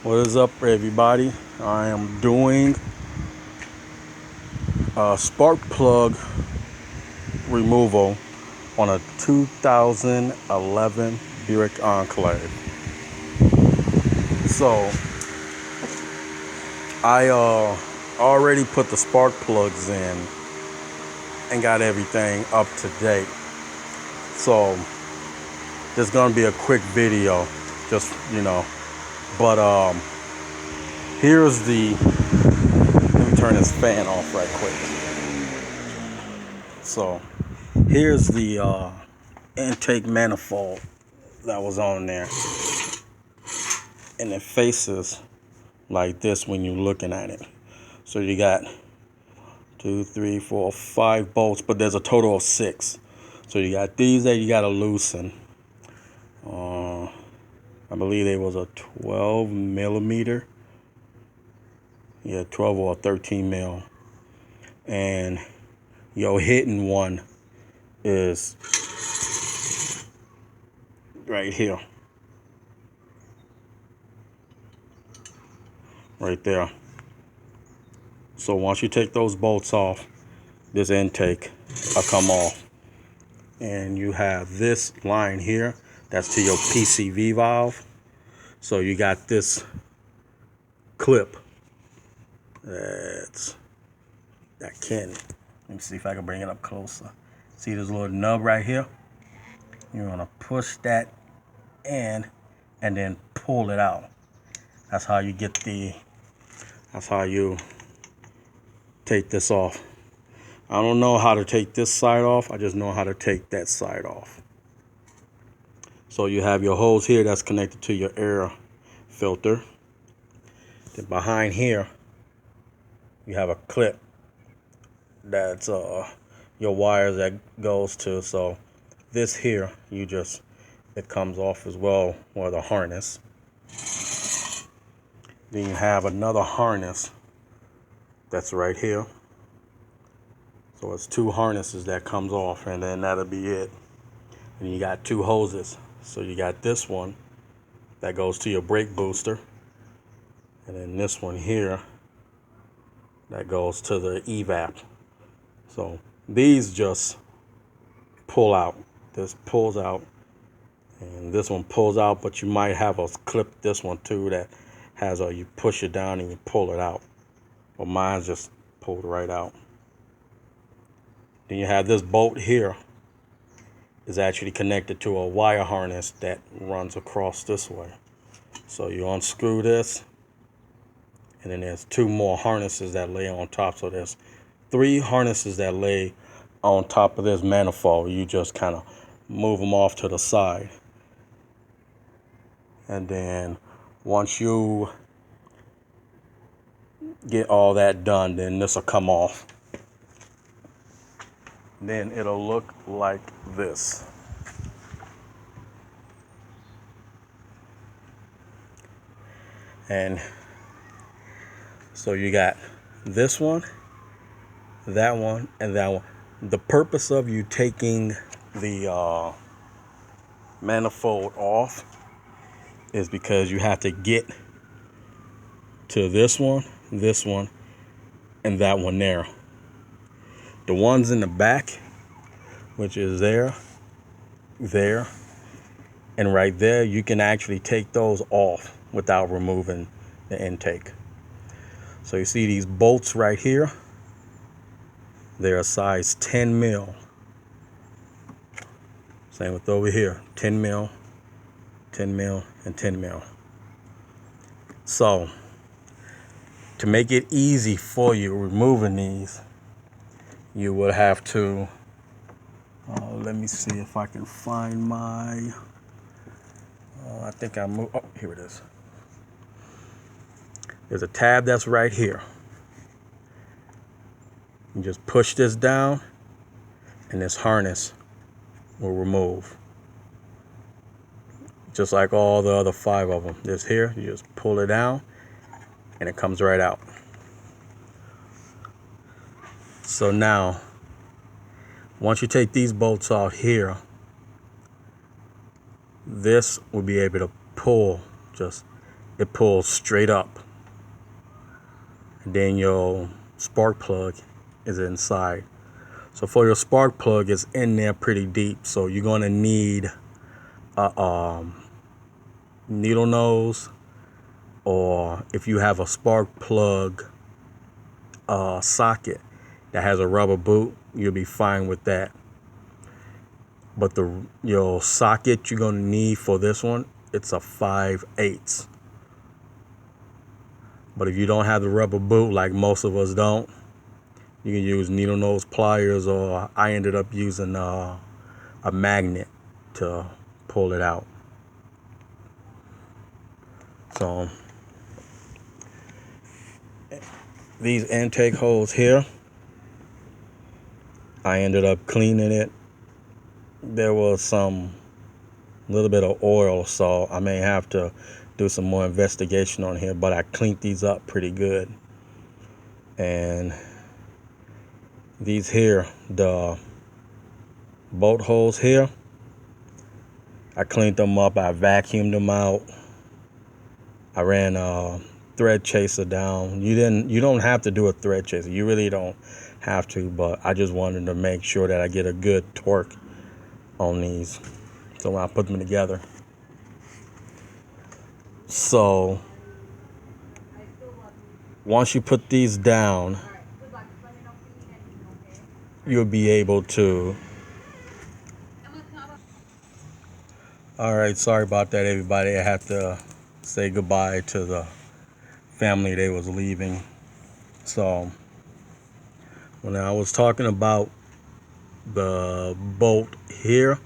What is up, everybody? I am doing a spark plug removal on a 2011 Buick Enclave. So I already put the spark plugs in and got everything up to date. So there's gonna be a quick video, just But here's the. Let me turn this fan off right quick. So here's the intake manifold that was on there, and it faces like this when you're looking at it. So you got 2, 3, 4, 5 bolts, but there's a total of 6. So you got these that you got to loosen. I believe it was a 12 millimeter. Yeah, 12 or 13 mil. And your hidden one is right here. Right there. So once you take those bolts off, this intake will come off. And you have this line here, that's to your PCV valve. So you got this clip. Let me see if I can bring it up closer. See this little nub right here? You're gonna push that in and then pull it out. That's how you take this off. I don't know how to take this side off. I just know how to take that side off. So you have your hose here that's connected to your air filter. Then behind here, you have a clip that's your wires that goes to. So this here, it comes off as well, or the harness. Then you have another harness that's right here. So it's 2 harnesses that comes off, and then that'll be it. And you got 2 hoses. So you got this one that goes to your brake booster, and then this one here that goes to the evap. So these just pull out. This pulls out, and this one pulls out, but you might have a clip this one too that has you push it down and you pull it out. Well, mine's just pulled right out. Then you have this bolt here is actually connected to a wire harness that runs across this way. So you unscrew this, and then there's 2 more harnesses that lay on top. So there's 3 harnesses that lay on top of this manifold. You just kind of move them off to the side. And then once you get all that done, then this will come off. Then it'll look like this. And so you got this one, that one, and that one. The purpose of you taking the manifold off is because you have to get to this one, and that one there. The ones in the back, which is there, and right there, you can actually take those off without removing the intake. So you see these bolts right here, they're a size 10 mil. Same with over here, 10 mil, 10 mil, and 10 mil. So to make it easy for you removing these, you will have to, let me see if I can find my, I think I moved, oh, here it is. There's a tab that's right here. You just push this down, and this harness will remove. Just like all the other 5 of them. This here, you just pull it down, and it comes right out. So now, once you take these bolts out here, this will be able to pull just it pulls straight up. And then your spark plug is inside. So for your spark plug, it's in there pretty deep. So you're gonna need a needle nose, or if you have a spark plug socket that has a rubber boot, you'll be fine with that. But your socket you're gonna need for this one, it's a 5/8. But if you don't have the rubber boot, like most of us don't, you can use needle nose pliers, or I ended up using a magnet to pull it out. So these intake holes here, I ended up cleaning it. There was some little bit of oil, so I may have to do some more investigation on here, but I cleaned these up pretty good. And these here, the bolt holes here, I cleaned them up. I vacuumed them out. I ran a thread chaser down. You don't have to do a thread chaser. You really don't have to, but I just wanted to make sure that I get a good torque on these. So when I put them together. So once you put these down, you'll be able to. All right, sorry about that, everybody. I have to say goodbye to the family they was leaving. So when I was talking about the bolt here,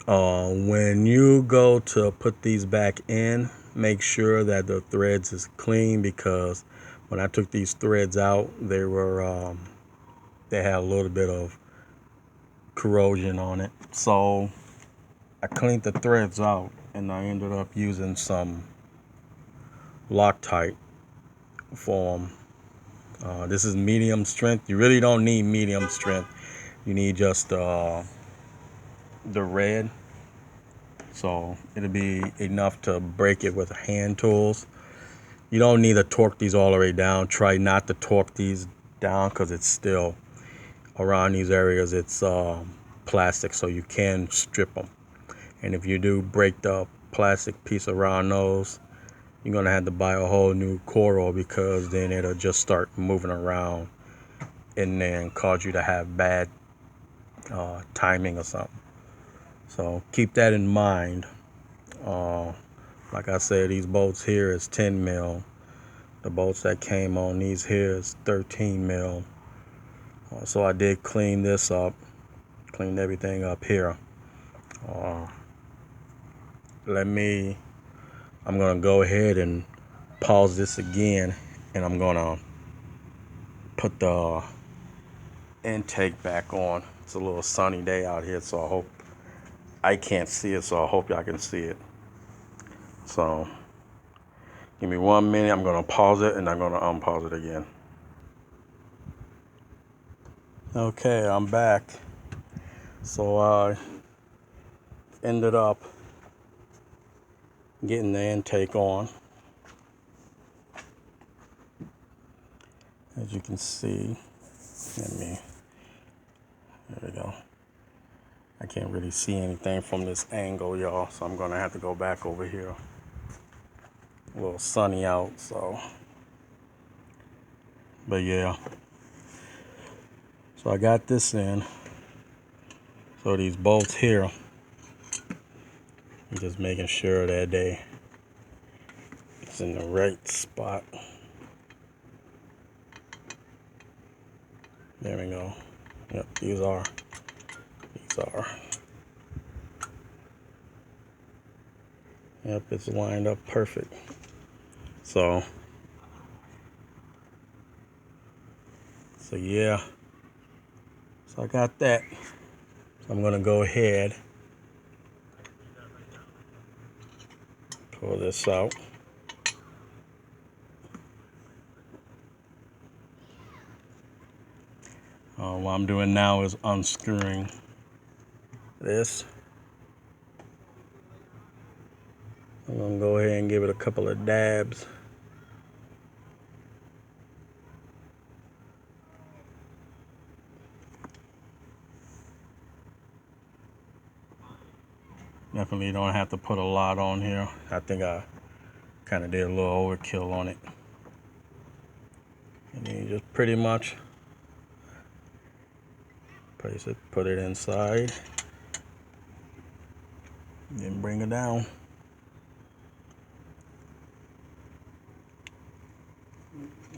when you go to put these back in, make sure that the threads is clean, because when I took these threads out, they had a little bit of corrosion on it. So I cleaned the threads out, and I ended up using some Loctite for them. This is medium strength. You really don't need medium strength. You need just the red. So it'll be enough to break it with hand tools. You don't need to torque these all the way down. Try not to torque these down, because it's still around these areas. It's plastic, so you can strip them. And if you do break the plastic piece around those, you're gonna have to buy a whole new coil, because then it'll just start moving around and then cause you to have bad timing or something. So keep that in mind. Like I said, these bolts here is 10 mil. The bolts that came on these here is 13 mil. So I did clean this up, cleaned everything up here. I'm gonna go ahead and pause this again, and I'm gonna put the intake back on. It's a little sunny day out here, so I hope I can't see it, so I hope y'all can see it. So give me 1 minute. I'm gonna pause it, and I'm gonna unpause it again. Okay, I'm back. So I ended up getting the intake on. As you can see, there we go. I can't really see anything from this angle, y'all, so I'm gonna have to go back over here. A little sunny out, so. But yeah. So I got this in. So these bolts here, I'm just making sure that it's in the right spot. There we go. Yep, these are. Yep, it's lined up perfect. So yeah. So I got that. So I'm gonna go ahead, pull this out. What I'm doing now is unscrewing this. I'm gonna go ahead and give it a couple of dabs. Definitely don't have to put a lot on here. I think I kind of did a little overkill on it. And then you just pretty much place it, put it inside, then bring it down.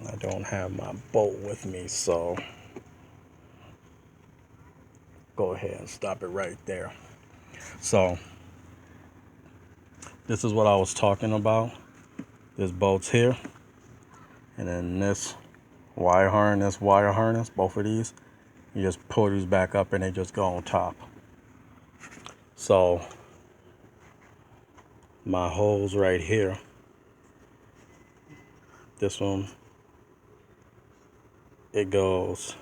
I don't have my bolt with me, so go ahead and stop it right there. So this is what I was talking about. This bolt's here, and then this wire harness, both of these, you just pull these back up and they just go on top. So my holes right here, this one, it goes,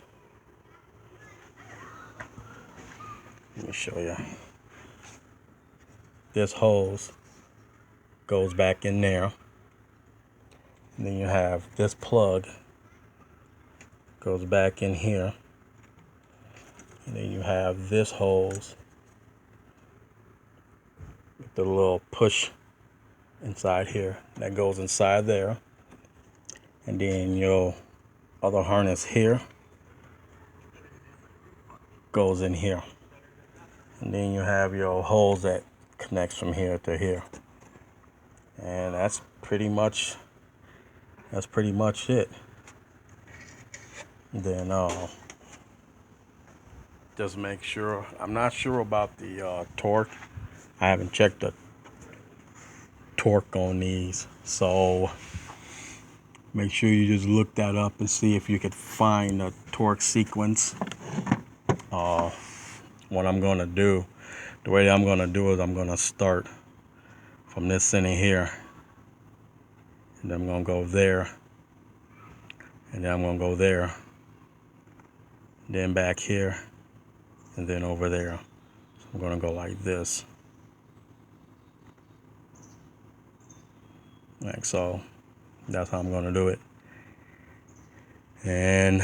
let me show you. This hose goes back in there. And then you have this plug goes back in here. And then you have this hose with the little push inside here that goes inside there. And then your other harness here goes in here. And then you have your hose that connects from here to here. And that's pretty much it. Then just make sure, I'm not sure about the torque. I haven't checked the torque on these, so make sure you just look that up and see if you could find a torque sequence. What I'm gonna do, the way I'm gonna do is I'm gonna start from this center here, and then I'm gonna go there, and then I'm gonna go there, then back here, and then over there. So I'm gonna go like this, like so. That's how I'm gonna do it. And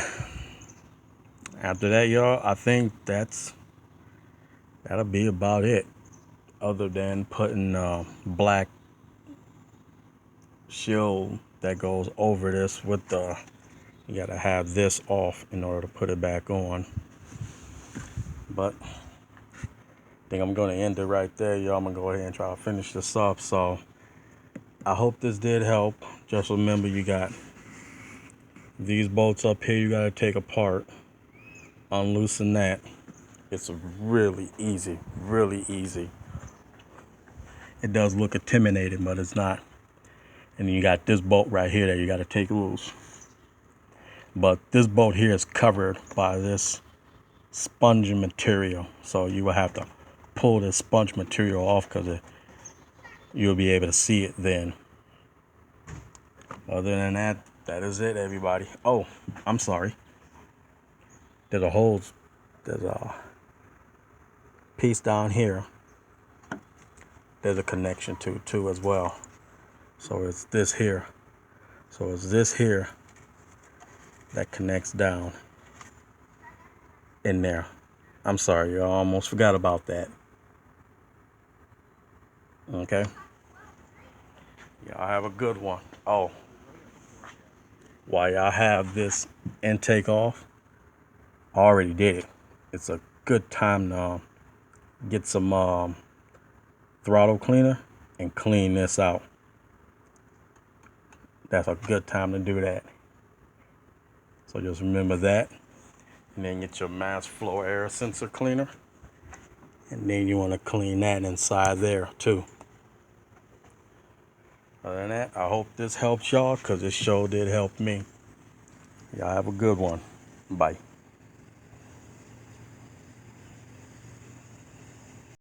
after that, y'all, I think that'll be about it, other than putting black shield that goes over this with the, you gotta have this off in order to put it back on. But I think I'm gonna end it right there, y'all. I'm gonna go ahead and try to finish this up. So I hope this did help. Just remember, you got these bolts up here you gotta take apart, unloosen that. It's really easy, really easy. It does look intimidating, but it's not. And then you got this bolt right here that you got to take loose. But this bolt here is covered by this sponge material, so you will have to pull this sponge material off because you'll be able to see it then. Other than that, that is it, everybody. Oh, I'm sorry. There's a piece down here. There's a connection to too as well. So it's this here. So it's this here that connects down in there. I'm sorry, you almost forgot about that. Okay. Y'all have a good one. Oh, while y'all have this intake off, I already did it. It's a good time to get some throttle cleaner and clean this out. That's a good time to do that. So just remember that. And then get your mass flow air sensor cleaner. And then you want to clean that inside there too. Other than that, I hope this helps y'all, because this show did help me. Y'all have a good one. Bye.